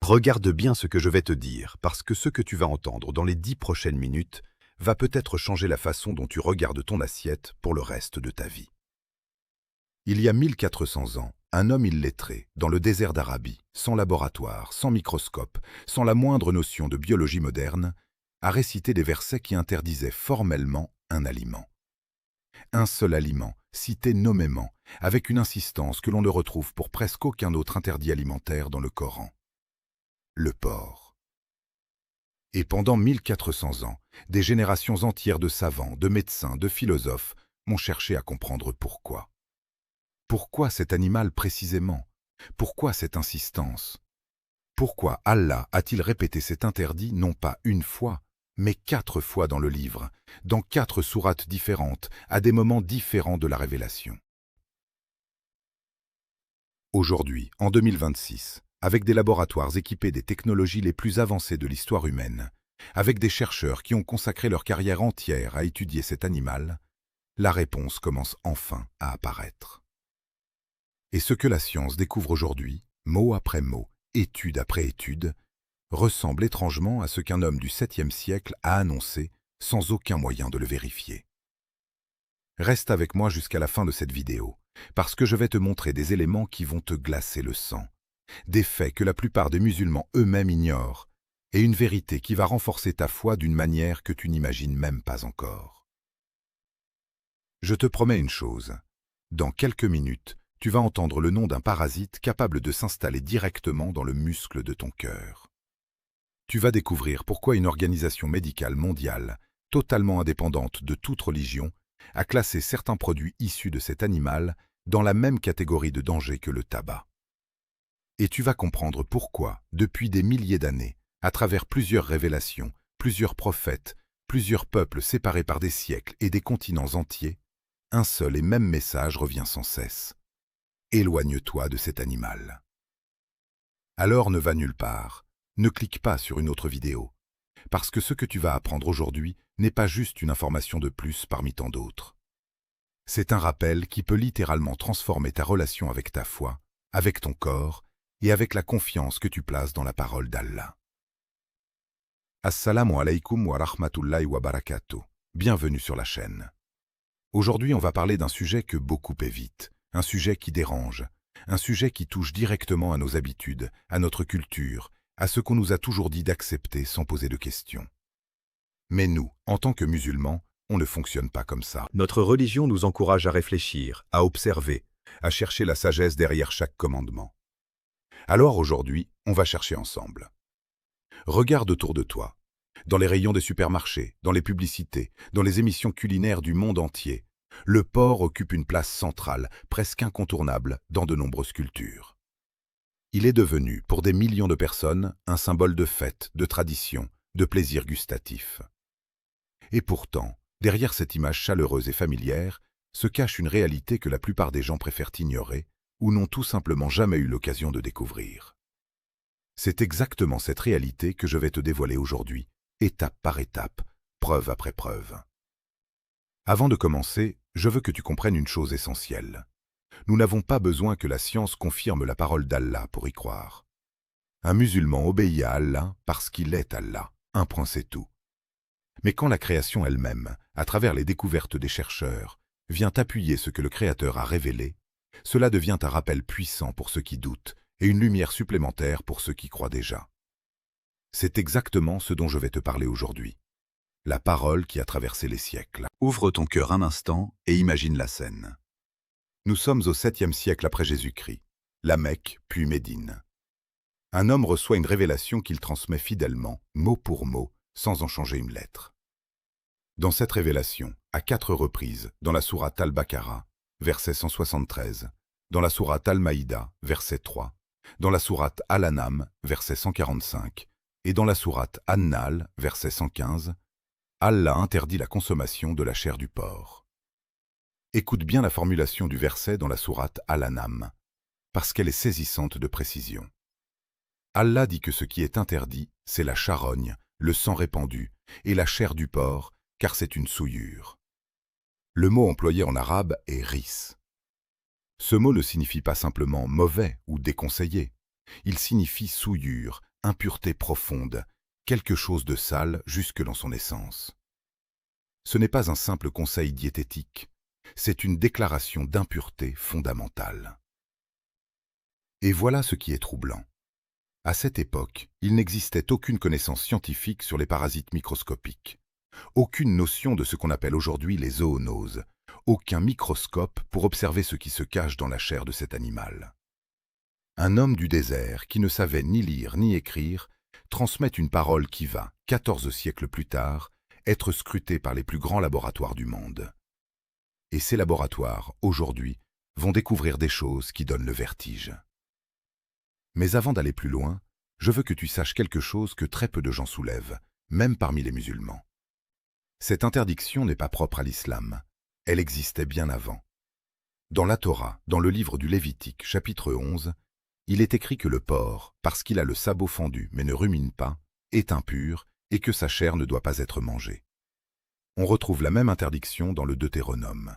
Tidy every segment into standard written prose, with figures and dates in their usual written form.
Regarde bien ce que je vais te dire, parce que ce que tu vas entendre dans les 10 prochaines minutes va peut-être changer la façon dont tu regardes ton assiette pour le reste de ta vie. Il y a 1400 ans, un homme illettré, dans le désert d'Arabie, sans laboratoire, sans microscope, sans la moindre notion de biologie moderne, a récité des versets qui interdisaient formellement un aliment. Un seul aliment, cité nommément, avec une insistance que l'on ne retrouve pour presque aucun autre interdit alimentaire dans le Coran. Le porc. Et pendant 1400 ans, des générations entières de savants, de médecins, de philosophes m'ont cherché à comprendre pourquoi. Pourquoi cet animal précisément? Pourquoi cette insistance? Pourquoi Allah a-t-il répété cet interdit non pas une fois, mais 4 fois dans le livre, dans 4 sourates différentes, à des moments différents de la révélation? Aujourd'hui, en 2026, avec des laboratoires équipés des technologies les plus avancées de l'histoire humaine, avec des chercheurs qui ont consacré leur carrière entière à étudier cet animal, la réponse commence enfin à apparaître. Et ce que la science découvre aujourd'hui, mot après mot, étude après étude, ressemble étrangement à ce qu'un homme du 7e siècle a annoncé sans aucun moyen de le vérifier. Reste avec moi jusqu'à la fin de cette vidéo, parce que je vais te montrer des éléments qui vont te glacer le sang, des faits que la plupart des musulmans eux-mêmes ignorent, et une vérité qui va renforcer ta foi d'une manière que tu n'imagines même pas encore. Je te promets une chose, dans quelques minutes, tu vas entendre le nom d'un parasite capable de s'installer directement dans le muscle de ton cœur. Tu vas découvrir pourquoi une organisation médicale mondiale, totalement indépendante de toute religion, a classé certains produits issus de cet animal dans la même catégorie de danger que le tabac. Et tu vas comprendre pourquoi, depuis des milliers d'années, à travers plusieurs révélations, plusieurs prophètes, plusieurs peuples séparés par des siècles et des continents entiers, un seul et même message revient sans cesse. Éloigne-toi de cet animal. Alors ne va nulle part, ne clique pas sur une autre vidéo, parce que ce que tu vas apprendre aujourd'hui n'est pas juste une information de plus parmi tant d'autres. C'est un rappel qui peut littéralement transformer ta relation avec ta foi, avec ton corps et avec la confiance que tu places dans la parole d'Allah. Assalamu alaikum wa rahmatullahi wa barakatuh. Bienvenue sur la chaîne. Aujourd'hui, on va parler d'un sujet que beaucoup évitent, un sujet qui dérange, un sujet qui touche directement à nos habitudes, à notre culture, à ce qu'on nous a toujours dit d'accepter sans poser de questions. Mais nous, en tant que musulmans, on ne fonctionne pas comme ça. Notre religion nous encourage à réfléchir, à observer, à chercher la sagesse derrière chaque commandement. Alors aujourd'hui, on va chercher ensemble. Regarde autour de toi, dans les rayons des supermarchés, dans les publicités, dans les émissions culinaires du monde entier, le porc occupe une place centrale, presque incontournable, dans de nombreuses cultures. Il est devenu, pour des millions de personnes, un symbole de fête, de tradition, de plaisir gustatif. Et pourtant, derrière cette image chaleureuse et familière, se cache une réalité que la plupart des gens préfèrent ignorer ou n'ont tout simplement jamais eu l'occasion de découvrir. C'est exactement cette réalité que je vais te dévoiler aujourd'hui, étape par étape, preuve après preuve. Avant de commencer, je veux que tu comprennes une chose essentielle. Nous n'avons pas besoin que la science confirme la parole d'Allah pour y croire. Un musulman obéit à Allah parce qu'il est Allah, un point c'est tout. Mais quand la création elle-même, à travers les découvertes des chercheurs, vient appuyer ce que le Créateur a révélé, cela devient un rappel puissant pour ceux qui doutent et une lumière supplémentaire pour ceux qui croient déjà. C'est exactement ce dont je vais te parler aujourd'hui. La parole qui a traversé les siècles. Ouvre ton cœur un instant et imagine la scène. Nous sommes au 7e siècle après Jésus-Christ, la Mecque puis Médine. Un homme reçoit une révélation qu'il transmet fidèlement, mot pour mot, sans en changer une lettre. Dans cette révélation, à 4 reprises, dans la sourate Al-Baqarah, verset 173, dans la sourate Al-Maïda, verset 3, dans la sourate Al-An'am, verset 145, et dans la sourate An-Nahl, verset 115, Allah interdit la consommation de la chair du porc. Écoute bien la formulation du verset dans la sourate Al-An'am, parce qu'elle est saisissante de précision. Allah dit que ce qui est interdit, c'est la charogne, le sang répandu, et la chair du porc, car c'est une souillure. Le mot employé en arabe est ris. Ce mot ne signifie pas simplement mauvais ou déconseillé. Il signifie souillure, impureté profonde, quelque chose de sale jusque dans son essence. Ce n'est pas un simple conseil diététique, c'est une déclaration d'impureté fondamentale. Et voilà ce qui est troublant. À cette époque, il n'existait aucune connaissance scientifique sur les parasites microscopiques, aucune notion de ce qu'on appelle aujourd'hui les zoonoses, aucun microscope pour observer ce qui se cache dans la chair de cet animal. Un homme du désert qui ne savait ni lire ni écrire transmet une parole qui va, 14 siècles plus tard, être scrutée par les plus grands laboratoires du monde. Et ces laboratoires, aujourd'hui, vont découvrir des choses qui donnent le vertige. Mais avant d'aller plus loin, je veux que tu saches quelque chose que très peu de gens soulèvent, même parmi les musulmans. Cette interdiction n'est pas propre à l'islam, elle existait bien avant. Dans la Torah, dans le livre du Lévitique, chapitre 11, il est écrit que le porc, parce qu'il a le sabot fendu mais ne rumine pas, est impur et que sa chair ne doit pas être mangée. On retrouve la même interdiction dans le Deutéronome.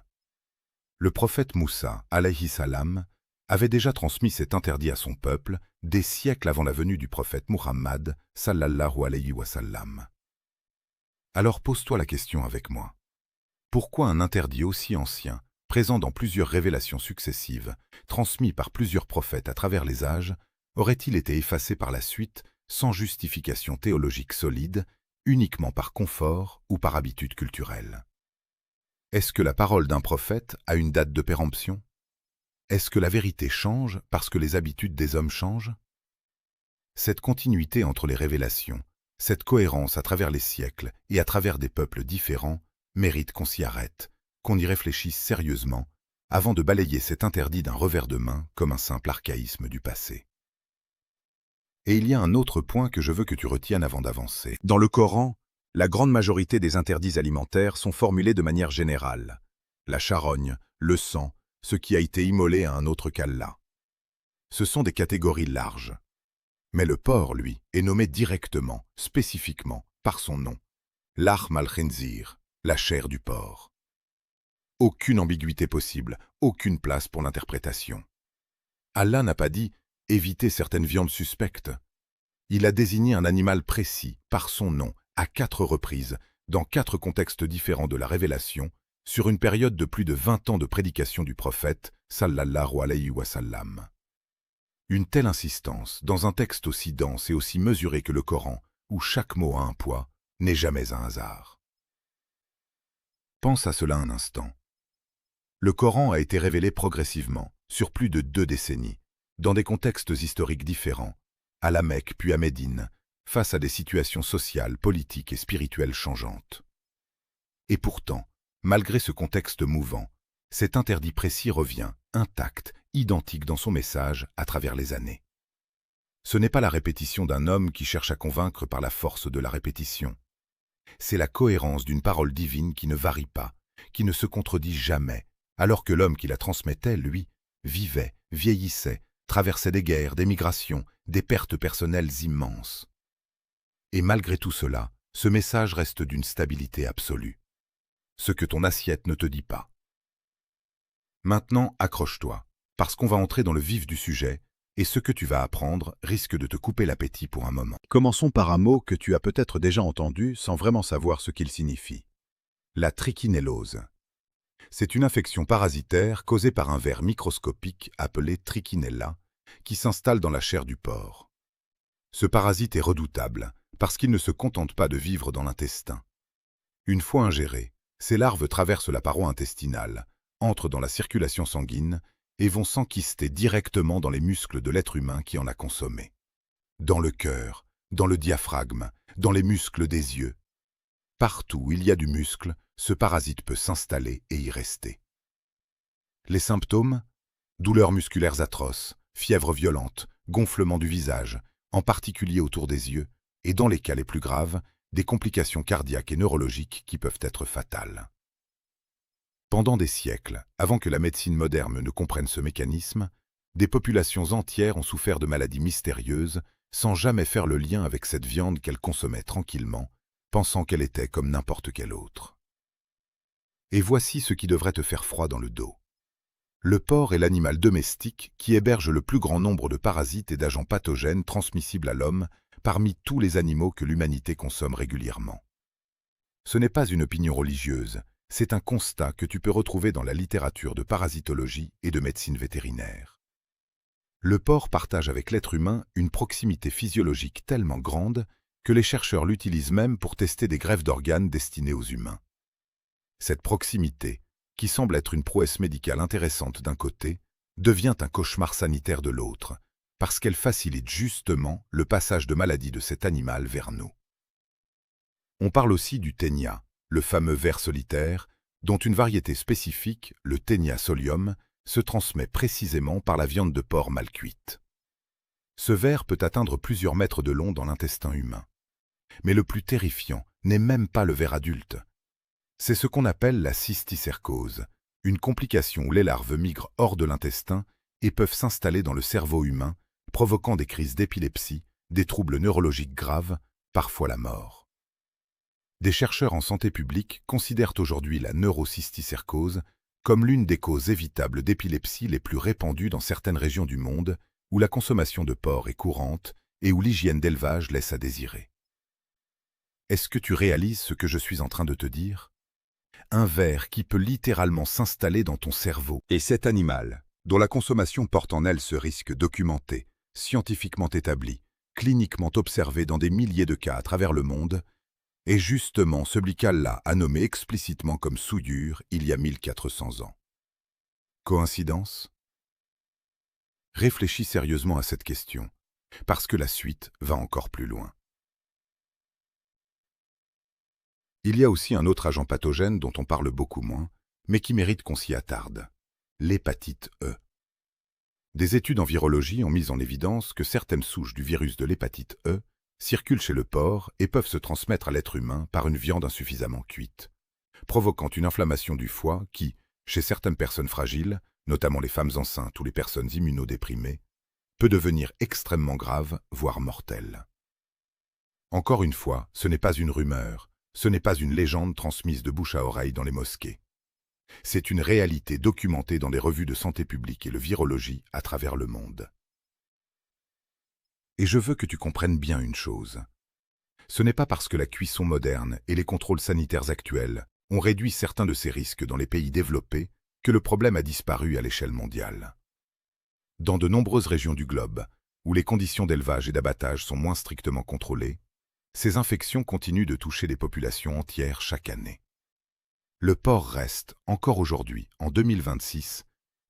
Le prophète Moussa, alayhi salam, avait déjà transmis cet interdit à son peuple des siècles avant la venue du prophète Muhammad, sallallahu alayhi wa sallam. Alors pose-toi la question avec moi. Pourquoi un interdit aussi ancien, présent dans plusieurs révélations successives, transmis par plusieurs prophètes à travers les âges, aurait-il été effacé par la suite sans justification théologique solide, uniquement par confort ou par habitude culturelle? Est-ce que la parole d'un prophète a une date de péremption? Est-ce que la vérité change parce que les habitudes des hommes changent? Cette continuité entre les révélations, cette cohérence à travers les siècles et à travers des peuples différents, mérite qu'on s'y arrête, qu'on y réfléchisse sérieusement, avant de balayer cet interdit d'un revers de main comme un simple archaïsme du passé. Et il y a un autre point que je veux que tu retiennes avant d'avancer. Dans le Coran, la grande majorité des interdits alimentaires sont formulés de manière générale. La charogne, le sang, ce qui a été immolé à un autre qu'Allah. Ce sont des catégories larges. Mais le porc, lui, est nommé directement, spécifiquement, par son nom. Lahm al-khinzir, la chair du porc. Aucune ambiguïté possible, aucune place pour l'interprétation. Allah n'a pas dit « évitez certaines viandes suspectes ». Il a désigné un animal précis, par son nom, à 4 reprises, dans 4 contextes différents de la révélation, sur une période de plus de 20 ans de prédication du prophète, sallallahu alayhi wa sallam. Une telle insistance, dans un texte aussi dense et aussi mesuré que le Coran, où chaque mot a un poids, n'est jamais un hasard. Pense à cela un instant. Le Coran a été révélé progressivement, sur plus de 2 décennies, dans des contextes historiques différents, à la Mecque puis à Médine, face à des situations sociales, politiques et spirituelles changeantes. Et pourtant, malgré ce contexte mouvant, cet interdit précis revient, intact, identique dans son message à travers les années. Ce n'est pas la répétition d'un homme qui cherche à convaincre par la force de la répétition. C'est la cohérence d'une parole divine qui ne varie pas, qui ne se contredit jamais, alors que l'homme qui la transmettait, lui, vivait, vieillissait, traversait des guerres, des migrations, des pertes personnelles immenses. Et malgré tout cela, ce message reste d'une stabilité absolue. Ce que ton assiette ne te dit pas. Maintenant, accroche-toi, parce qu'on va entrer dans le vif du sujet, et ce que tu vas apprendre risque de te couper l'appétit pour un moment. Commençons par un mot que tu as peut-être déjà entendu sans vraiment savoir ce qu'il signifie. La trichinellose. C'est une infection parasitaire causée par un ver microscopique appelé trichinella, qui s'installe dans la chair du porc. Ce parasite est redoutable, parce qu'il ne se contente pas de vivre dans l'intestin. Une fois ingéré, ces larves traversent la paroi intestinale, entrent dans la circulation sanguine et vont s'enquister directement dans les muscles de l'être humain qui en a consommé. Dans le cœur, dans le diaphragme, dans les muscles des yeux. Partout où il y a du muscle, ce parasite peut s'installer et y rester. Les symptômes? Douleurs musculaires atroces, fièvre violente, gonflement du visage, en particulier autour des yeux, et dans les cas les plus graves, des complications cardiaques et neurologiques qui peuvent être fatales. Pendant des siècles, avant que la médecine moderne ne comprenne ce mécanisme, des populations entières ont souffert de maladies mystérieuses sans jamais faire le lien avec cette viande qu'elles consommaient tranquillement, pensant qu'elle était comme n'importe quelle autre. Et voici ce qui devrait te faire froid dans le dos. Le porc est l'animal domestique qui héberge le plus grand nombre de parasites et d'agents pathogènes transmissibles à l'homme parmi tous les animaux que l'humanité consomme régulièrement. Ce n'est pas une opinion religieuse, c'est un constat que tu peux retrouver dans la littérature de parasitologie et de médecine vétérinaire. Le porc partage avec l'être humain une proximité physiologique tellement grande que les chercheurs l'utilisent même pour tester des greffes d'organes destinées aux humains. Cette proximité, qui semble être une prouesse médicale intéressante d'un côté, devient un cauchemar sanitaire de l'autre, parce qu'elle facilite justement le passage de maladies de cet animal vers nous. On parle aussi du ténia, le fameux ver solitaire, dont une variété spécifique, le Ténia solium, se transmet précisément par la viande de porc mal cuite. Ce ver peut atteindre plusieurs mètres de long dans l'intestin humain. Mais le plus terrifiant n'est même pas le ver adulte. C'est ce qu'on appelle la cysticercose, une complication où les larves migrent hors de l'intestin et peuvent s'installer dans le cerveau humain, provoquant des crises d'épilepsie, des troubles neurologiques graves, parfois la mort. Des chercheurs en santé publique considèrent aujourd'hui la neurocysticercose comme l'une des causes évitables d'épilepsie les plus répandues dans certaines régions du monde où la consommation de porc est courante et où l'hygiène d'élevage laisse à désirer. Est-ce que tu réalises ce que je suis en train de te dire? Un ver qui peut littéralement s'installer dans ton cerveau. Et cet animal, dont la consommation porte en elle ce risque documenté, scientifiquement établi, cliniquement observé dans des milliers de cas à travers le monde, est justement celui qu'Allah a nommé explicitement comme souillure il y a 1400 ans. Coïncidence? Réfléchis sérieusement à cette question, parce que la suite va encore plus loin. Il y a aussi un autre agent pathogène dont on parle beaucoup moins, mais qui mérite qu'on s'y attarde, l'hépatite E. Des études en virologie ont mis en évidence que certaines souches du virus de l'hépatite E circulent chez le porc et peuvent se transmettre à l'être humain par une viande insuffisamment cuite, provoquant une inflammation du foie qui, chez certaines personnes fragiles, notamment les femmes enceintes ou les personnes immunodéprimées, peut devenir extrêmement grave, voire mortelle. Encore une fois, ce n'est pas une rumeur, ce n'est pas une légende transmise de bouche à oreille dans les mosquées. C'est une réalité documentée dans les revues de santé publique et de virologie à travers le monde. Et je veux que tu comprennes bien une chose. Ce n'est pas parce que la cuisson moderne et les contrôles sanitaires actuels ont réduit certains de ces risques dans les pays développés que le problème a disparu à l'échelle mondiale. Dans de nombreuses régions du globe, où les conditions d'élevage et d'abattage sont moins strictement contrôlées, ces infections continuent de toucher des populations entières chaque année. Le porc reste, encore aujourd'hui, en 2026,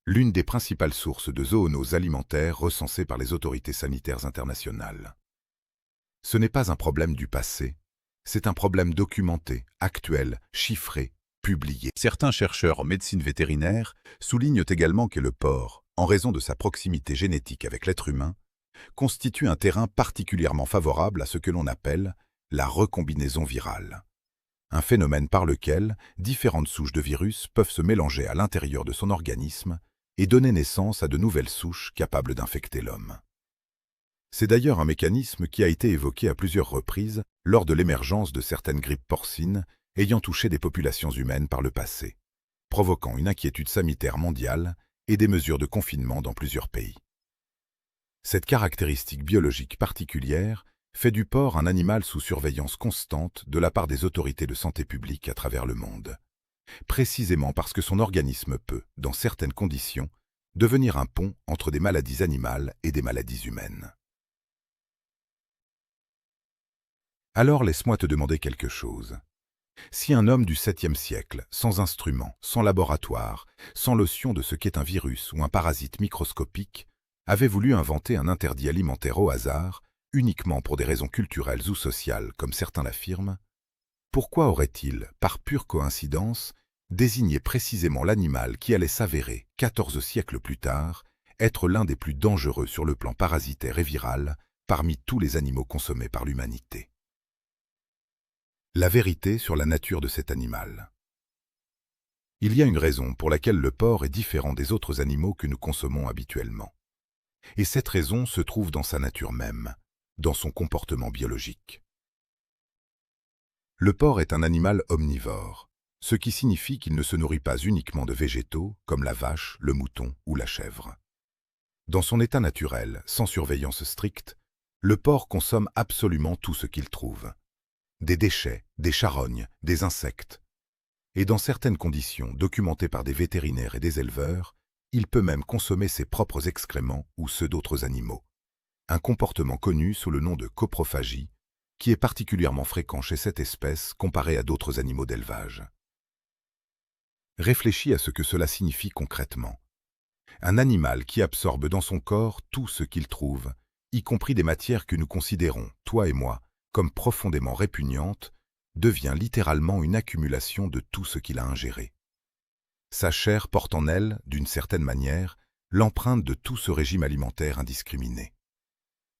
l'une des principales sources de zoonoses alimentaires recensées par les autorités sanitaires internationales. Ce n'est pas un problème du passé, c'est un problème documenté, actuel, chiffré, publié. Certains chercheurs en médecine vétérinaire soulignent également que le porc, en raison de sa proximité génétique avec l'être humain, constitue un terrain particulièrement favorable à ce que l'on appelle la recombinaison virale. Un phénomène par lequel différentes souches de virus peuvent se mélanger à l'intérieur de son organisme et donner naissance à de nouvelles souches capables d'infecter l'homme. C'est d'ailleurs un mécanisme qui a été évoqué à plusieurs reprises lors de l'émergence de certaines grippes porcines ayant touché des populations humaines par le passé, provoquant une inquiétude sanitaire mondiale et des mesures de confinement dans plusieurs pays. Cette caractéristique biologique particulière fait du porc un animal sous surveillance constante de la part des autorités de santé publique à travers le monde, précisément parce que son organisme peut, dans certaines conditions, devenir un pont entre des maladies animales et des maladies humaines. Alors laisse-moi te demander quelque chose. Si un homme du 7e siècle, sans instrument, sans laboratoire, sans notion de ce qu'est un virus ou un parasite microscopique, avait voulu inventer un interdit alimentaire au hasard, uniquement pour des raisons culturelles ou sociales, comme certains l'affirment, pourquoi aurait-il, par pure coïncidence, désigné précisément l'animal qui allait s'avérer, 14 siècles plus tard, être l'un des plus dangereux sur le plan parasitaire et viral parmi tous les animaux consommés par l'humanité? La vérité sur la nature de cet animal. Il y a une raison pour laquelle le porc est différent des autres animaux que nous consommons habituellement. Et cette raison se trouve dans sa nature même, dans son comportement biologique. Le porc est un animal omnivore, ce qui signifie qu'il ne se nourrit pas uniquement de végétaux comme la vache, le mouton ou la chèvre. Dans son état naturel, sans surveillance stricte, Le porc consomme absolument tout ce qu'il trouve. Des déchets, des charognes, des insectes. Et dans certaines conditions, documentées par des vétérinaires et des éleveurs, il peut même consommer ses propres excréments ou ceux d'autres animaux. Un comportement connu sous le nom de coprophagie, qui est particulièrement fréquent chez cette espèce comparé à d'autres animaux d'élevage. Réfléchis à ce que cela signifie concrètement. Un animal qui absorbe dans son corps tout ce qu'il trouve, y compris des matières que nous considérons, toi et moi, comme profondément répugnantes, devient littéralement une accumulation de tout ce qu'il a ingéré. Sa chair porte en elle, d'une certaine manière, l'empreinte de tout ce régime alimentaire indiscriminé.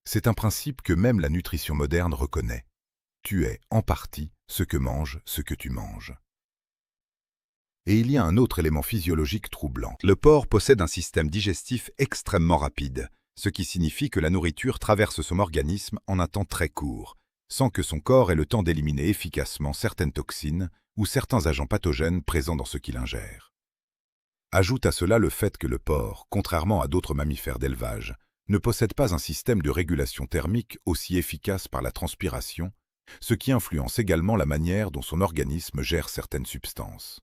C'est un principe que même la nutrition moderne reconnaît. Tu es, en partie, ce que tu manges. Et il y a un autre élément physiologique troublant. Le porc possède un système digestif extrêmement rapide, ce qui signifie que la nourriture traverse son organisme en un temps très court, sans que son corps ait le temps d'éliminer efficacement certaines toxines ou certains agents pathogènes présents dans ce qu'il ingère. Ajoute à cela le fait que le porc, contrairement à d'autres mammifères d'élevage, ne possède pas un système de régulation thermique aussi efficace par la transpiration, ce qui influence également la manière dont son organisme gère certaines substances.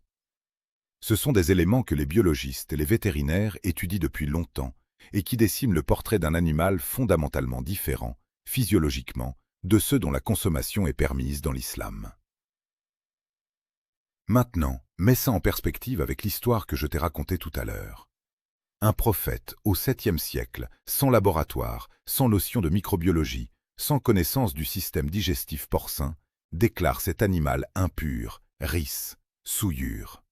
Ce sont des éléments que les biologistes et les vétérinaires étudient depuis longtemps et qui dessinent le portrait d'un animal fondamentalement différent, physiologiquement, de ceux dont la consommation est permise dans l'islam. Maintenant, mets ça en perspective avec l'histoire que je t'ai racontée tout à l'heure. Un prophète, au 7e siècle, sans laboratoire, sans notion de microbiologie, sans connaissance du système digestif porcin, déclare cet animal impur, ris, souillure.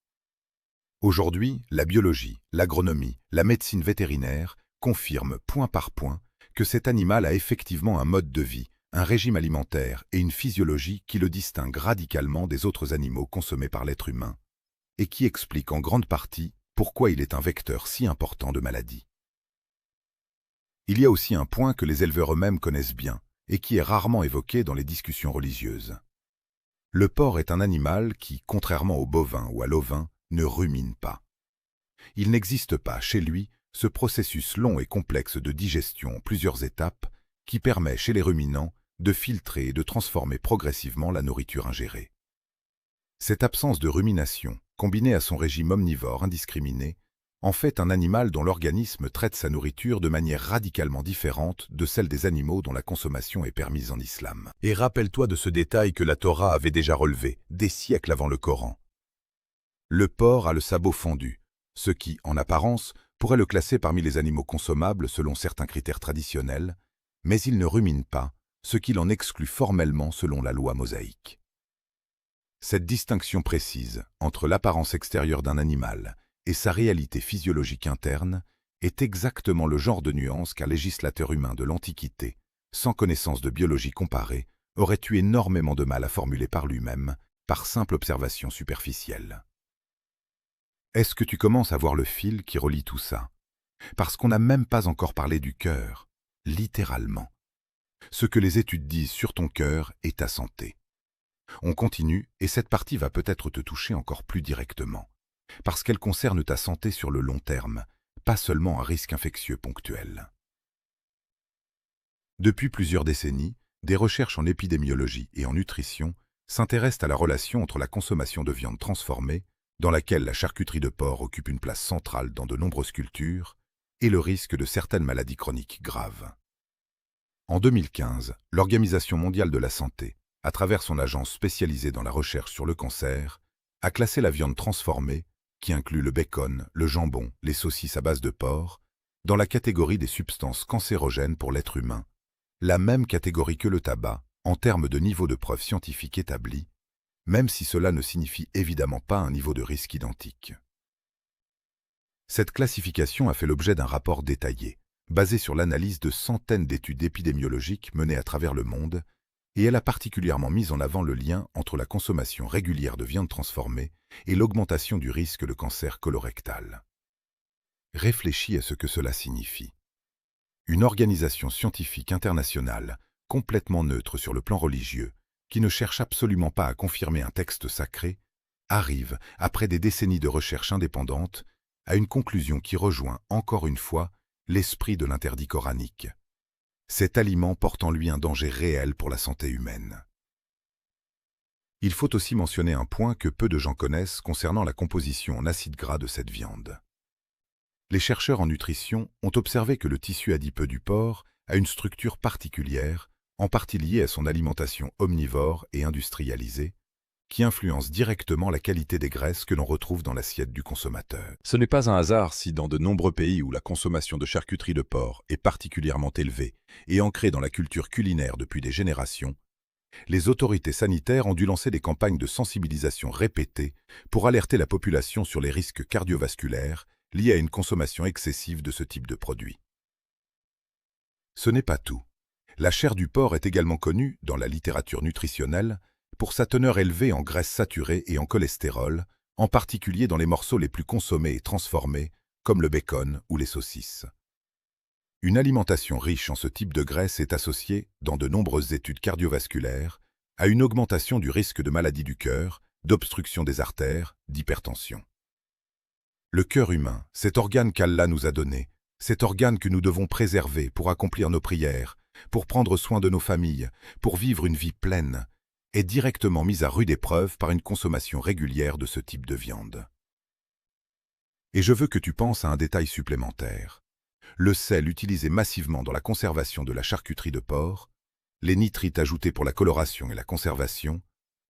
Aujourd'hui, la biologie, l'agronomie, la médecine vétérinaire confirment point par point que cet animal a effectivement un mode de vie, un régime alimentaire et une physiologie qui le distinguent radicalement des autres animaux consommés par l'être humain, et qui explique en grande partie pourquoi il est un vecteur si important de maladies. Il y a aussi un point que les éleveurs eux-mêmes connaissent bien, et qui est rarement évoqué dans les discussions religieuses. Le porc est un animal qui, contrairement au bovin ou à l'ovin, ne rumine pas. Il n'existe pas chez lui ce processus long et complexe de digestion en plusieurs étapes qui permet chez les ruminants de filtrer et de transformer progressivement la nourriture ingérée. Cette absence de rumination, combinée à son régime omnivore indiscriminé, en fait un animal dont l'organisme traite sa nourriture de manière radicalement différente de celle des animaux dont la consommation est permise en islam. Et rappelle-toi de ce détail que la Torah avait déjà relevé, des siècles avant le Coran. Le porc a le sabot fendu, ce qui, en apparence, pourrait le classer parmi les animaux consommables selon certains critères traditionnels, mais il ne rumine pas, ce qui l'en exclut formellement selon la loi mosaïque. Cette distinction précise entre l'apparence extérieure d'un animal et sa réalité physiologique interne est exactement le genre de nuance qu'un législateur humain de l'Antiquité, sans connaissance de biologie comparée, aurait eu énormément de mal à formuler par lui-même, par simple observation superficielle. Est-ce que tu commences à voir le fil qui relie tout ça? Parce qu'on n'a même pas encore parlé du cœur, littéralement. Ce que les études disent sur ton cœur est ta santé. On continue et cette partie va peut-être te toucher encore plus directement, parce qu'elle concerne ta santé sur le long terme, pas seulement un risque infectieux ponctuel. Depuis plusieurs décennies, des recherches en épidémiologie et en nutrition s'intéressent à la relation entre la consommation de viande transformée, dans laquelle la charcuterie de porc occupe une place centrale dans de nombreuses cultures, et le risque de certaines maladies chroniques graves. En 2015, l'Organisation mondiale de la santé, à travers son agence spécialisée dans la recherche sur le cancer, a classé la viande transformée, qui inclut le bacon, le jambon, les saucisses à base de porc, dans la catégorie des substances cancérogènes pour l'être humain, la même catégorie que le tabac en termes de niveau de preuve scientifique établi, même si cela ne signifie évidemment pas un niveau de risque identique. Cette classification a fait l'objet d'un rapport détaillé, basé sur l'analyse de centaines d'études épidémiologiques menées à travers le monde, et elle a particulièrement mis en avant le lien entre la consommation régulière de viande transformée et l'augmentation du risque de cancer colorectal. Réfléchis à ce que cela signifie. Une organisation scientifique internationale, complètement neutre sur le plan religieux, qui ne cherche absolument pas à confirmer un texte sacré, arrive, après des décennies de recherche indépendante, à une conclusion qui rejoint, encore une fois, l'esprit de l'interdit coranique. Cet aliment porte en lui un danger réel pour la santé humaine. Il faut aussi mentionner un point que peu de gens connaissent concernant la composition en acides gras de cette viande. Les chercheurs en nutrition ont observé que le tissu adipeux du porc a une structure particulière, en partie liée à son alimentation omnivore et industrialisée, qui influence directement la qualité des graisses que l'on retrouve dans l'assiette du consommateur. Ce n'est pas un hasard si dans de nombreux pays où la consommation de charcuterie de porc est particulièrement élevée et ancrée dans la culture culinaire depuis des générations, les autorités sanitaires ont dû lancer des campagnes de sensibilisation répétées pour alerter la population sur les risques cardiovasculaires liés à une consommation excessive de ce type de produit. Ce n'est pas tout. La chair du porc est également connue, dans la littérature nutritionnelle, pour sa teneur élevée en graisses saturées et en cholestérol, en particulier dans les morceaux les plus consommés et transformés, comme le bacon ou les saucisses. Une alimentation riche en ce type de graisse est associée, dans de nombreuses études cardiovasculaires, à une augmentation du risque de maladies du cœur, d'obstruction des artères, d'hypertension. Le cœur humain, cet organe qu'Allah nous a donné, cet organe que nous devons préserver pour accomplir nos prières, pour prendre soin de nos familles, pour vivre une vie pleine, est directement mise à rude épreuve par une consommation régulière de ce type de viande. Et je veux que tu penses à un détail supplémentaire. Le sel utilisé massivement dans la conservation de la charcuterie de porc, les nitrites ajoutés pour la coloration et la conservation,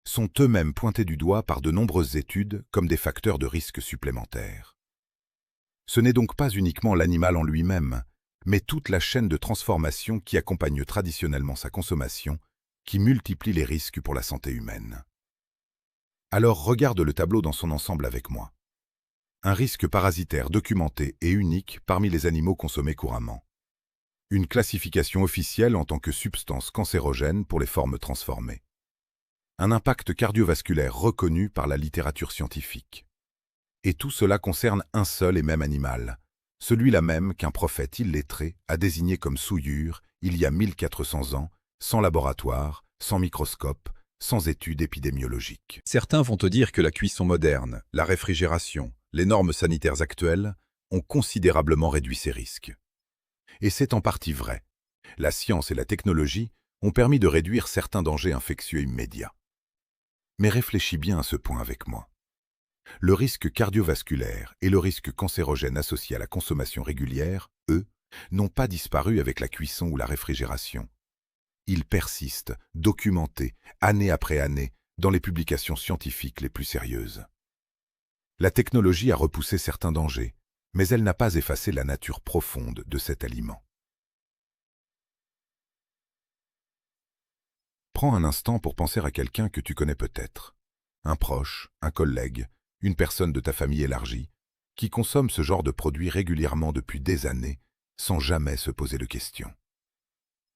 sont eux-mêmes pointés du doigt par de nombreuses études comme des facteurs de risque supplémentaires. Ce n'est donc pas uniquement l'animal en lui-même, mais toute la chaîne de transformation qui accompagne traditionnellement sa consommation, qui multiplie les risques pour la santé humaine. Alors regarde le tableau dans son ensemble avec moi. Un risque parasitaire documenté et unique parmi les animaux consommés couramment. Une classification officielle en tant que substance cancérogène pour les formes transformées. Un impact cardiovasculaire reconnu par la littérature scientifique. Et tout cela concerne un seul et même animal, celui-là même qu'un prophète illettré a désigné comme souillure il y a 1400 ans, sans laboratoire, sans microscope, sans études épidémiologiques. Certains vont te dire que la cuisson moderne, la réfrigération, les normes sanitaires actuelles ont considérablement réduit ces risques. Et c'est en partie vrai. La science et la technologie ont permis de réduire certains dangers infectieux immédiats. Mais réfléchis bien à ce point avec moi. Le risque cardiovasculaire et le risque cancérogène associé à la consommation régulière, eux, n'ont pas disparu avec la cuisson ou la réfrigération. Ils persistent, documentés, année après année, dans les publications scientifiques les plus sérieuses. La technologie a repoussé certains dangers, mais elle n'a pas effacé la nature profonde de cet aliment. Prends un instant pour penser à quelqu'un que tu connais peut-être. Un proche, un collègue, une personne de ta famille élargie, qui consomme ce genre de produit régulièrement depuis des années, sans jamais se poser de questions.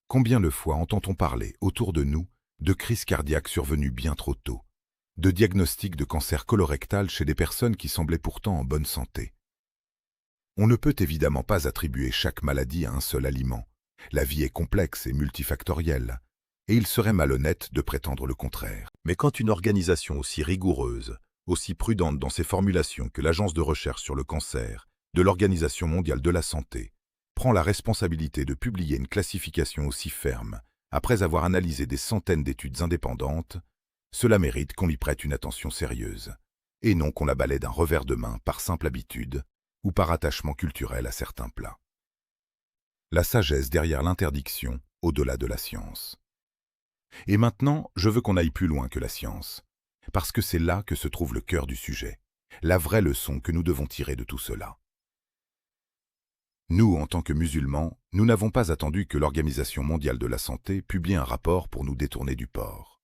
Combien de fois entend-on parler, autour de nous, de crises cardiaques survenues bien trop tôt, de diagnostics de cancer colorectal chez des personnes qui semblaient pourtant en bonne santé? On ne peut évidemment pas attribuer chaque maladie à un seul aliment. La vie est complexe et multifactorielle, et il serait malhonnête de prétendre le contraire. Mais quand une organisation aussi rigoureuse, aussi prudente dans ses formulations que l'Agence de recherche sur le cancer de l'Organisation mondiale de la santé, prend la responsabilité de publier une classification aussi ferme, après avoir analysé des centaines d'études indépendantes, cela mérite qu'on lui prête une attention sérieuse, et non qu'on la balaie d'un revers de main par simple habitude ou par attachement culturel à certains plats. La sagesse derrière l'interdiction, au-delà de la science. Et maintenant, je veux qu'on aille plus loin que la science, parce que c'est là que se trouve le cœur du sujet, la vraie leçon que nous devons tirer de tout cela. Nous, en tant que musulmans, nous n'avons pas attendu que l'Organisation mondiale de la santé publie un rapport pour nous détourner du porc.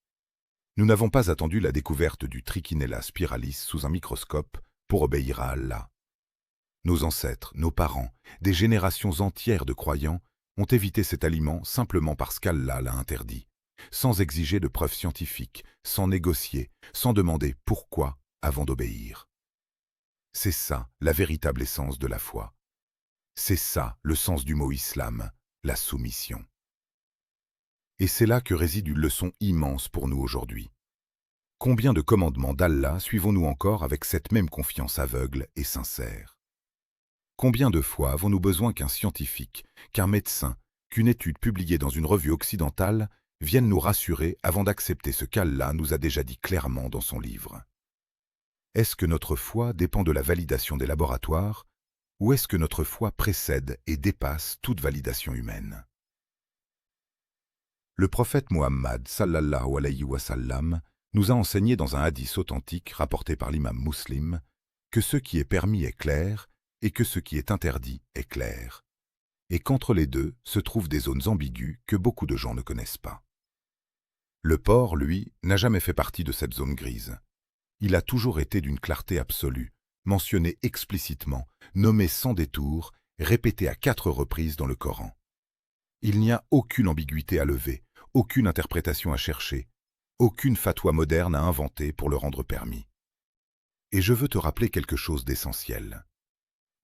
Nous n'avons pas attendu la découverte du Trichinella spiralis sous un microscope pour obéir à Allah. Nos ancêtres, nos parents, des générations entières de croyants ont évité cet aliment simplement parce qu'Allah l'a interdit, sans exiger de preuves scientifiques, sans négocier, sans demander pourquoi avant d'obéir. C'est ça la véritable essence de la foi. C'est ça le sens du mot islam, la soumission. Et c'est là que réside une leçon immense pour nous aujourd'hui. Combien de commandements d'Allah suivons-nous encore avec cette même confiance aveugle et sincère? Combien de fois avons-nous besoin qu'un scientifique, qu'un médecin, qu'une étude publiée dans une revue occidentale vienne nous rassurer avant d'accepter ce qu'Allah nous a déjà dit clairement dans son livre. Est-ce que notre foi dépend de la validation des laboratoires, ou est-ce que notre foi précède et dépasse toute validation humaine? Le prophète Muhammad sallallahu alayhi wa sallam nous a enseigné dans un hadith authentique rapporté par l'imam Muslim que ce qui est permis est clair et que ce qui est interdit est clair, et qu'entre les deux se trouvent des zones ambiguës que beaucoup de gens ne connaissent pas. Le porc, lui, n'a jamais fait partie de cette zone grise. Il a toujours été d'une clarté absolue, mentionné explicitement, nommé sans détour, répété à 4 reprises dans le Coran. Il n'y a aucune ambiguïté à lever, aucune interprétation à chercher, aucune fatwa moderne à inventer pour le rendre permis. Et je veux te rappeler quelque chose d'essentiel.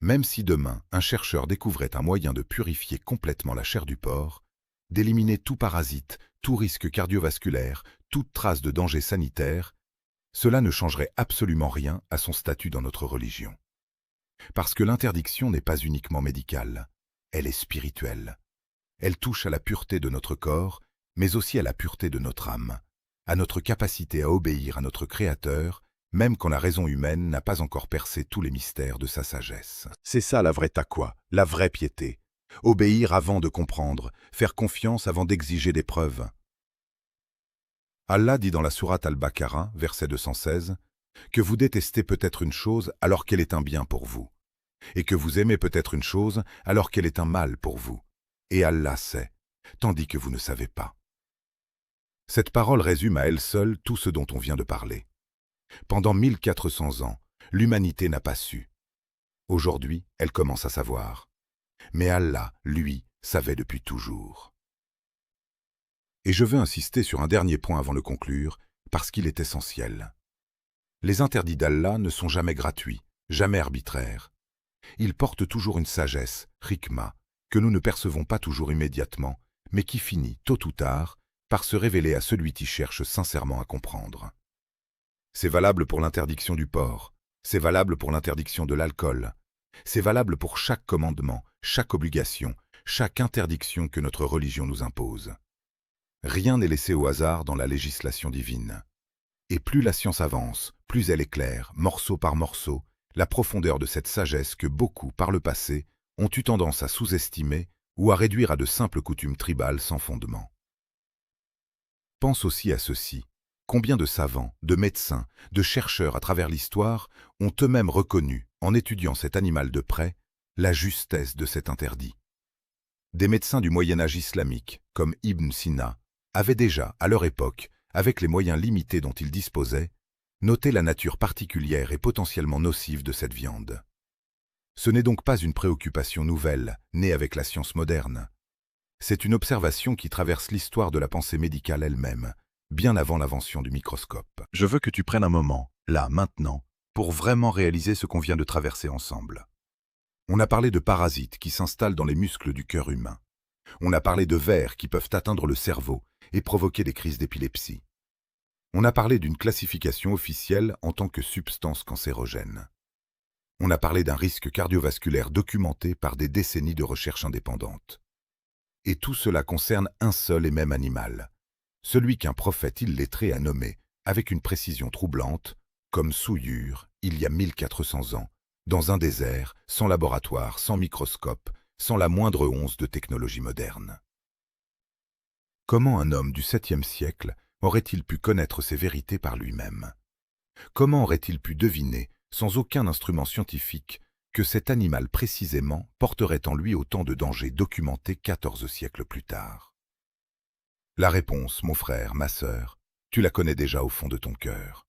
Même si demain, un chercheur découvrait un moyen de purifier complètement la chair du porc, d'éliminer tout parasite, tout risque cardiovasculaire, toute trace de danger sanitaire, cela ne changerait absolument rien à son statut dans notre religion. Parce que l'interdiction n'est pas uniquement médicale, elle est spirituelle. Elle touche à la pureté de notre corps, mais aussi à la pureté de notre âme, à notre capacité à obéir à notre Créateur, même quand la raison humaine n'a pas encore percé tous les mystères de sa sagesse. C'est ça la vraie taqwa, la vraie piété. Obéir avant de comprendre, faire confiance avant d'exiger des preuves. Allah dit dans la sourate Al-Baqarah, verset 216, que vous détestez peut-être une chose alors qu'elle est un bien pour vous, et que vous aimez peut-être une chose alors qu'elle est un mal pour vous. Et Allah sait, tandis que vous ne savez pas. Cette parole résume à elle seule tout ce dont on vient de parler. Pendant 1400 ans, l'humanité n'a pas su. Aujourd'hui, elle commence à savoir. Mais Allah, lui, savait depuis toujours. Et je veux insister sur un dernier point avant de conclure, parce qu'il est essentiel. Les interdits d'Allah ne sont jamais gratuits, jamais arbitraires. Ils portent toujours une sagesse, hikma, que nous ne percevons pas toujours immédiatement, mais qui finit, tôt ou tard, par se révéler à celui qui cherche sincèrement à comprendre. C'est valable pour l'interdiction du porc, c'est valable pour l'interdiction de l'alcool, c'est valable pour chaque commandement, chaque obligation, chaque interdiction que notre religion nous impose. Rien n'est laissé au hasard dans la législation divine. Et plus la science avance, plus elle éclaire, morceau par morceau, la profondeur de cette sagesse que beaucoup, par le passé, ont eu tendance à sous-estimer ou à réduire à de simples coutumes tribales sans fondement. Pense aussi à ceci. Combien de savants, de médecins, de chercheurs à travers l'histoire ont eux-mêmes reconnu, en étudiant cet animal de près, la justesse de cet interdit. Des médecins du Moyen-Âge islamique, comme Ibn Sina, avaient déjà, à leur époque, avec les moyens limités dont ils disposaient, noté la nature particulière et potentiellement nocive de cette viande. Ce n'est donc pas une préoccupation nouvelle, née avec la science moderne. C'est une observation qui traverse l'histoire de la pensée médicale elle-même, bien avant l'invention du microscope. Je veux que tu prennes un moment, là, maintenant, pour vraiment réaliser ce qu'on vient de traverser ensemble. On a parlé de parasites qui s'installent dans les muscles du cœur humain. On a parlé de vers qui peuvent atteindre le cerveau et provoquer des crises d'épilepsie. On a parlé d'une classification officielle en tant que substance cancérogène. On a parlé d'un risque cardiovasculaire documenté par des décennies de recherche indépendante. Et tout cela concerne un seul et même animal, celui qu'un prophète illettré a nommé, avec une précision troublante, comme souillure, il y a 1400 ans, dans un désert, sans laboratoire, sans microscope, sans la moindre once de technologie moderne. Comment un homme du 7e siècle aurait-il pu connaître ces vérités par lui-même? Comment aurait-il pu deviner, sans aucun instrument scientifique, que cet animal précisément porterait en lui autant de dangers documentés 14 siècles plus tard? La réponse, mon frère, ma sœur, tu la connais déjà au fond de ton cœur.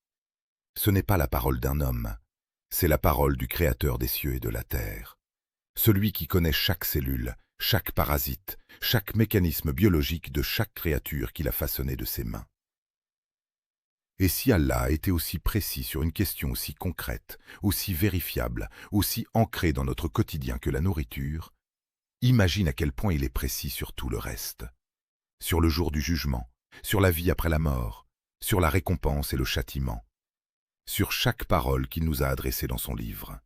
Ce n'est pas la parole d'un homme, c'est la parole du Créateur des cieux et de la terre, celui qui connaît chaque cellule, chaque parasite, chaque mécanisme biologique de chaque créature qu'il a façonné de ses mains. Et si Allah a été aussi précis sur une question aussi concrète, aussi vérifiable, aussi ancrée dans notre quotidien que la nourriture, imagine à quel point il est précis sur tout le reste. Sur le jour du jugement, sur la vie après la mort, sur la récompense et le châtiment, sur chaque parole qu'il nous a adressée dans son livre.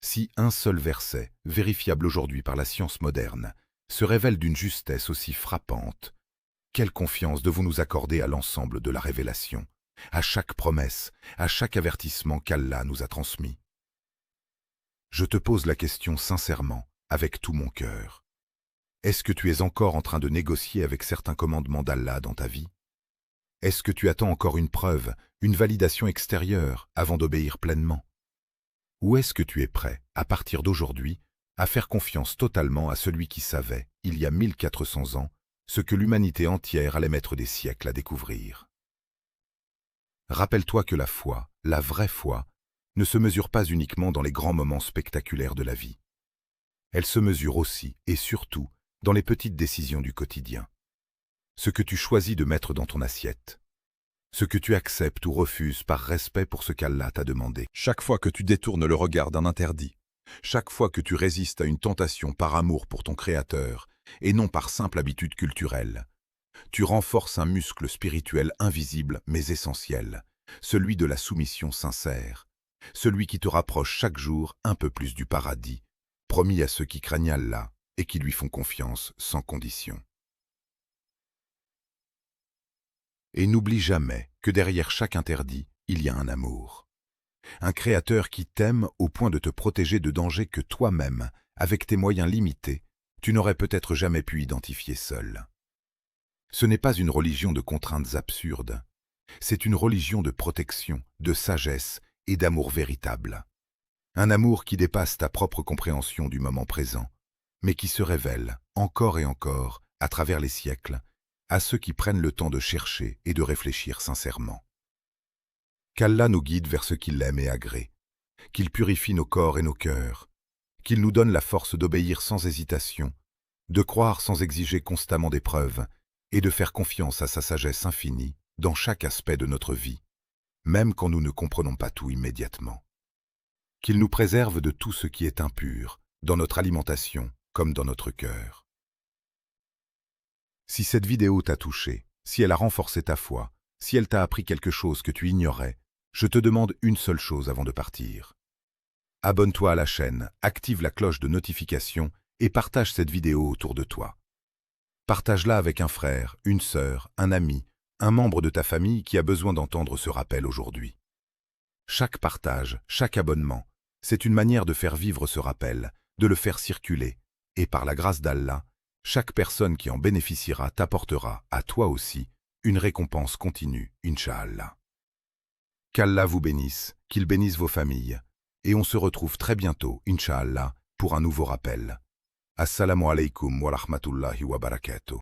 Si un seul verset, vérifiable aujourd'hui par la science moderne, se révèle d'une justesse aussi frappante. Quelle confiance devons-nous accorder à l'ensemble de la révélation, à chaque promesse, à chaque avertissement qu'Allah nous a transmis? Je te pose la question sincèrement, avec tout mon cœur. Est-ce que tu es encore en train de négocier avec certains commandements d'Allah dans ta vie? Est-ce que tu attends encore une preuve, une validation extérieure avant d'obéir pleinement? Ou est-ce que tu es prêt, à partir d'aujourd'hui, à faire confiance totalement à celui qui savait, il y a 1400 ans, ce que l'humanité entière allait mettre des siècles à découvrir? Rappelle-toi que la foi, la vraie foi, ne se mesure pas uniquement dans les grands moments spectaculaires de la vie. Elle se mesure aussi, et surtout, dans les petites décisions du quotidien. Ce que tu choisis de mettre dans ton assiette. Ce que tu acceptes ou refuses par respect pour ce qu'Allah t'a demandé. Chaque fois que tu détournes le regard d'un interdit, chaque fois que tu résistes à une tentation par amour pour ton Créateur, et non par simple habitude culturelle, tu renforces un muscle spirituel invisible mais essentiel, celui de la soumission sincère, celui qui te rapproche chaque jour un peu plus du paradis, promis à ceux qui craignent Allah et qui lui font confiance sans condition. Et n'oublie jamais que derrière chaque interdit, il y a un amour. Un Créateur qui t'aime au point de te protéger de dangers que toi-même, avec tes moyens limités, tu n'aurais peut-être jamais pu identifier seul. Ce n'est pas une religion de contraintes absurdes, c'est une religion de protection, de sagesse et d'amour véritable. Un amour qui dépasse ta propre compréhension du moment présent, mais qui se révèle, encore et encore, à travers les siècles, à ceux qui prennent le temps de chercher et de réfléchir sincèrement. Qu'Allah nous guide vers ce qu'il aime et agrée, qu'il purifie nos corps et nos cœurs, qu'il nous donne la force d'obéir sans hésitation, de croire sans exiger constamment des preuves, et de faire confiance à sa sagesse infinie dans chaque aspect de notre vie, même quand nous ne comprenons pas tout immédiatement. Qu'il nous préserve de tout ce qui est impur, dans notre alimentation comme dans notre cœur. Si cette vidéo t'a touché, si elle a renforcé ta foi, si elle t'a appris quelque chose que tu ignorais, je te demande une seule chose avant de partir. Abonne-toi à la chaîne, active la cloche de notification et partage cette vidéo autour de toi. Partage-la avec un frère, une sœur, un ami, un membre de ta famille qui a besoin d'entendre ce rappel aujourd'hui. Chaque partage, chaque abonnement, c'est une manière de faire vivre ce rappel, de le faire circuler, et par la grâce d'Allah, chaque personne qui en bénéficiera t'apportera, à toi aussi, une récompense continue, Inch'Allah. Qu'Allah vous bénisse, qu'il bénisse vos familles, et on se retrouve très bientôt, Inch'Allah, pour un nouveau rappel. Assalamu alaikum wa rahmatullahi wa barakatuh.